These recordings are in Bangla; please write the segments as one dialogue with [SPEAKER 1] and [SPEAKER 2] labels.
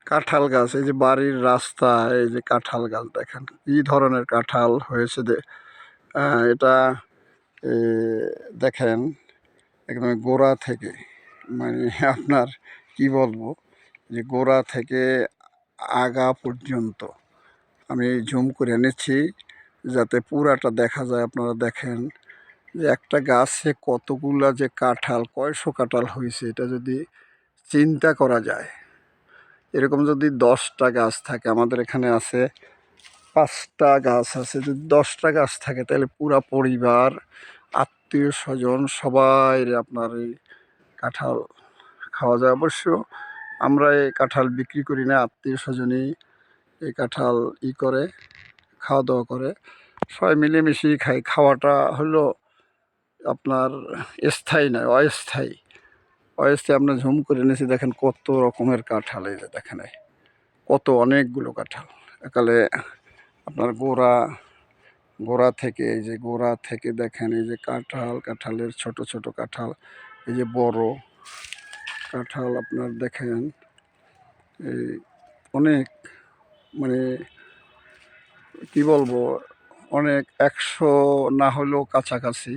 [SPEAKER 1] কাঁঠাল গাছ, এই যে বাড়ির রাস্তা, এই যে কাঁঠাল গাছ দেখেন কি ধরনের কাঁঠাল হয়েছে। এটা এ, দেখেন একদম গোড়া থেকে, মানে আপনার কি বলবো, যে গোড়া থেকে আগা পর্যন্ত আমি জুম করে এনেছি যাতে পুরাটা দেখা যায়। আপনারা দেখেন যে একটা গাছে কতগুলা যে কাঁঠাল, কয়শো কাঁঠাল হয়েছে, এটা যদি চিন্তা করা যায়। এরকম যদি 10টা গাছ থাকে, আমাদের এখানে আছে 5টা গাছ আছে, যদি 10টা গাছ থাকে তাহলে পুরা পরিবার, আত্মীয় স্বজন সবাই আপনার এই কাঁঠাল খাওয়া যায়। অবশ্য আমরা এই কাঁঠাল বিক্রি করি না, আত্মীয় স্বজনই এই কাঁঠাল করে খাওয়া দাওয়া করে, সবাই মিলেমিশেই খাই। খাওয়াটা হলো আপনার স্থায়ী নয়, অস্থায়ী। অস্থায়ী আমরা ঝুম করে এনেছি, দেখেন কত রকমের কাঁঠাল, এই যে দেখেন কত অনেকগুলো কাঁঠাল। একালে আপনার গোড়া থেকে, এই যে গোড়া থেকে দেখেন এই যে কাঁঠালের ছোট ছোট কাঁঠাল, এই যে বড় কাঁঠাল আপনার দেখেন এই অনেক, মানে কি বলবো, অনেক 100 না হলেও কাছাকাছি।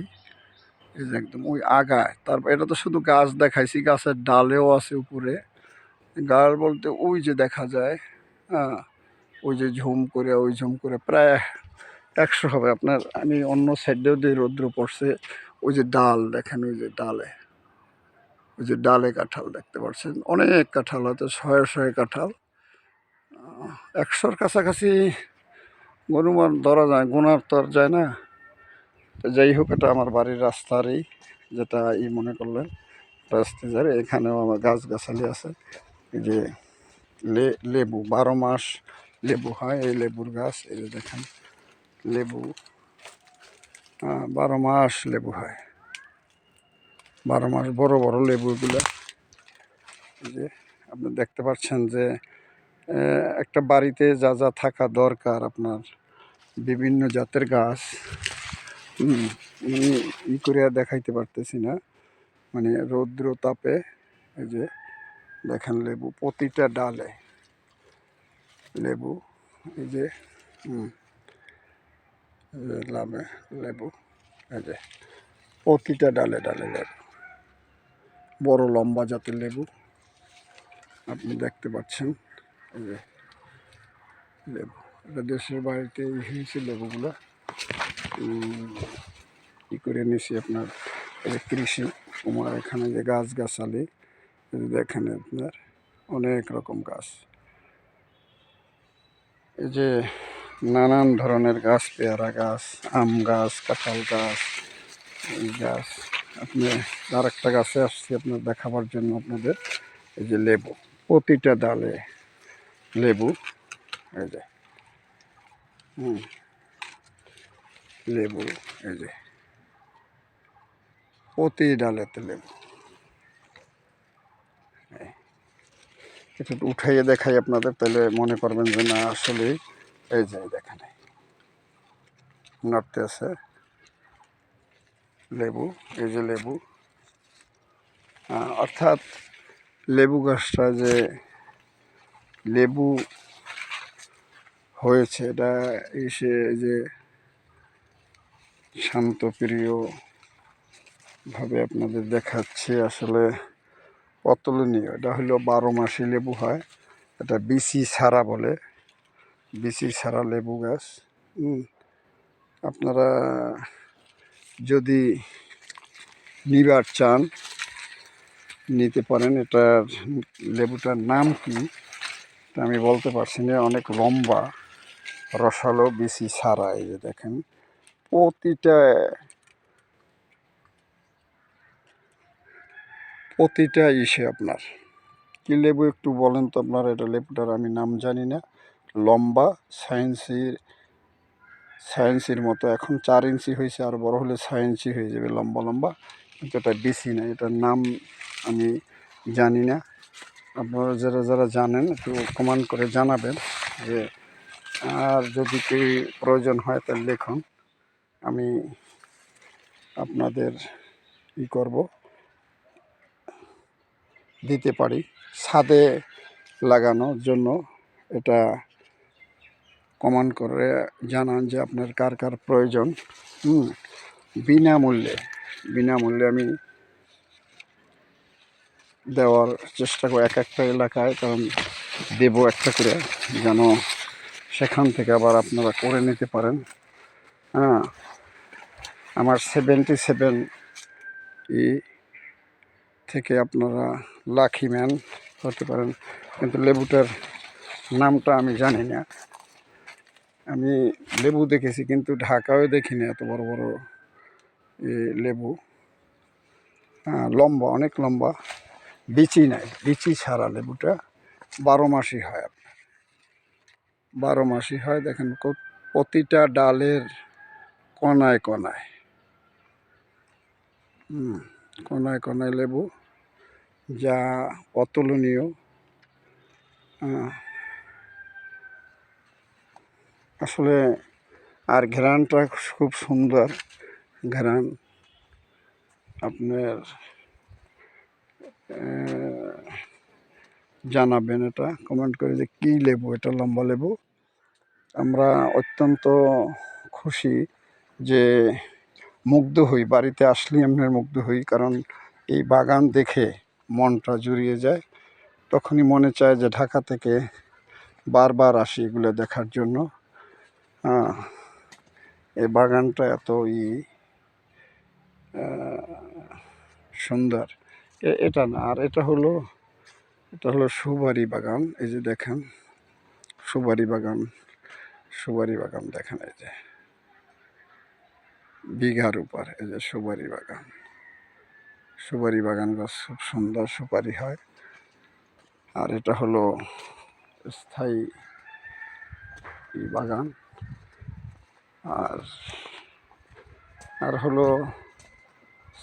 [SPEAKER 1] এই যে একদম ওই আগায়, তারপর এটা তো শুধু গাছ দেখাইছি, গাছের ডালেও আছে উপরে। গাছ বলতে ওই যে দেখা যায়, হ্যাঁ, ওই যে ঝুম করে প্রায় 100 হবে আপনার। আমি অন্য সাইডেও দিয়ে রৌদ্র পড়ছে, ওই যে ডাল দেখেন, ওই যে ডালে কাঁঠাল দেখতে পাচ্ছেন, অনেক কাঁঠাল, হয়তো শয়ে শয়ে কাঁঠাল, 100-র কাছাকাছি গনুমান ধরা যায়, গোনার তো আর যায় না। তো যাই হোক, এটা আমার বাড়ির রাস্তারই, যেটা মনে করলেন রাস্তা যারে, এখানেও আমার গাছগাছালি আছে। এই যে লেবু 12 মাস লেবু হয়, এই লেবুর গাছ, এই যে দেখেন লেবু, 12 মাস লেবু হয়, 12 মাস বড় বড় লেবুগুলো। এই যে আপনি দেখতে পাচ্ছেন যে একটা বাড়িতে যা যা থাকা দরকার আপনার, বিভিন্ন জাতের গাছ, আমি করে দেখাইতে পারতেছি না, মানে রৌদ্র তাপে। এই যে দেখেন লেবু প্রতিটা ডালে লেবু, এই যে লেবু, এই যে প্রতিটা ডালে ডালে লেবু, বড় লম্বা জাতের লেবু আপনি দেখতে পাচ্ছেন। এই যে লেবু, এটা দেশের বাড়িতে হয়েছে লেবুগুলা, করে নিয়েছি আপনার। এই যে কৃষি, তোমার এখানে যে গাছগাছালি দেখেন আপনার অনেক রকম গাছ, এই যে নানান ধরনের গাছ, পেয়ারা গাছ, আম গাছ, কাঁঠাল গাছ, এই গাছ। আপনি আর একটা গাছে আসছি আপনার দেখাবার জন্য আপনাদের, এই যে লেবু, প্রতিটা ডালে লেবু, এই যে লেবু, এই যে প্রতি ডালেতে লেবু। একটু উঠাইয়ে দেখাই আপনাদের, তাহলে মনে করবেন যে না আসলে এই যে দেখেন নাড়তে আছে লেবু, এই যে লেবু, অর্থাৎ লেবু গাছটা যে লেবু হয়েছে, এটা এসে যে শান্তপ্রিয় ভাবে আপনাদের দেখাচ্ছে, আসলে অতুলনীয়। এটা হলো 12 মাসি লেবু হয়, এটা বিচি ছাড়া বলে, বিচি ছাড়া লেবু গাছ। আপনারা যদি নিবার চান নিতে পারেন। এটার লেবুটার নাম কি তা আমি বলতে পারছি না, অনেক লম্বা, রসালো, বিচি ছাড়া। এই যে দেখেন প্রতিটা ইসে আপনার কি লেবু একটু বলেন তো আপনার, এটা লেবুটার আমি নাম জানি না, লম্বা, সায়েন্সির মতো, এখন 4 ইঞ্চি হয়েছে, আর বড় হলে 6 ইঞ্চি হয়ে যাবে, লম্বা লম্বা, কিন্তু এটা বিচি না, এটার নাম আমি জানি না। আপনারা যারা যারা জানেন একটু কমেন্ট করে জানাবেন, যে আর যদি কেউ প্রয়োজন হয় তাহলে লিখুন, আমি আপনাদের করব, দিতে পারি। ছাদে লাগানোর জন্য এটা কমেন্ট করে জানান যে আপনার কার কার প্রয়োজন। বিনামূল্যে বিনামূল্যে আমি দেওয়ার চেষ্টা করি এক একটা এলাকায়, কারণ দেবো একটা করে, যেন সেখান থেকে আবার আপনারা করে নিতে পারেন। হ্যাঁ, আমার 77 থেকে আপনারা লাকি ম্যান হতে পারেন। কিন্তু লেবুটার নামটা আমি জানি না। আমি লেবু দেখেছি কিন্তু ঢাকাও দেখিনি এত বড় বড় লেবু। লম্বা, অনেক লম্বা, বিচি নাই, বিচি ছাড়া লেবুটা 12 মাসই হয়। 12 মাসই হয়। দেখেন প্রতিটা ডালের কোনায় কোনায় কোনায় কোনায় লেবু, যা অতুলনীয়। আসলে আর ঘ্রাণটা খুব সুন্দর ঘ্রাণ। আপনার জানাবেন এটা কমেন্ট করে যে কী লেবু এটা, লম্বা লেবু। আমরা অত্যন্ত খুশি যে মুগ্ধ হই, বাড়িতে আসলেই আমরা মুগ্ধ হই, কারণ এই বাগান দেখে মনটা জুড়িয়ে যায়। তখনই মনে চায় যে ঢাকা থেকে বারবার আসি এগুলো দেখার জন্য। এই বাগানটা এত সুন্দর। এটা না, আর এটা হলো সুপারি বাগান। এই যে দেখেন সুপারি বাগান, সুপারি বাগান দেখেন, এই যে বিঘার উপর, এই যে সুপারি বাগান। সুপারি বাগান গাছ খুব সুন্দর সুপারি হয়। আর এটা হলো স্থায়ী বাগান। আর হলো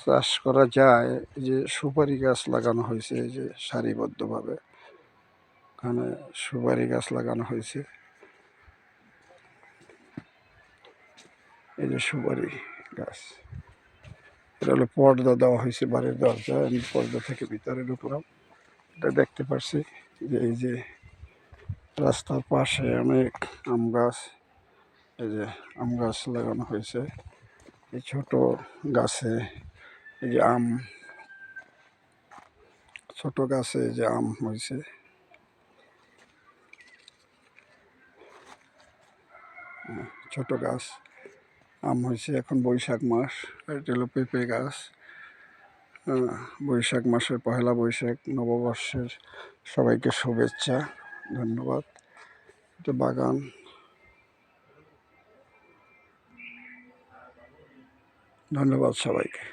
[SPEAKER 1] চাষ করা যায়, যে সুপারি গাছ লাগানো হয়েছে, এই যে সারিবদ্ধভাবে এখানে সুপারি গাছ লাগানো হয়েছে। এই যে সুপারি গাছ, এটা হলো পর্দা দেওয়া হয়েছে বাড়ির দরজা। আমি পর্দা থেকে ভিতরে ঢুকলাম, এটা দেখতে পাচ্ছি যে এই যে রাস্তার পাশে অনেক আম গাছ, এই যে আম গাছ লাগানো হয়েছে। এই ছোট গাছে এই যে আম, ছোট গাছে যে আম হয়েছে, ছোট গাছ আম হয়েছে। এখন বৈশাখ মাস, এটা হলো পেঁপে গাছ। বৈশাখ মাসের পহেলা বৈশাখ, নববর্ষের সবাইকে শুভেচ্ছা, ধন্যবাদ। এটা বাগান, ধন্যবাদ সবাইকে।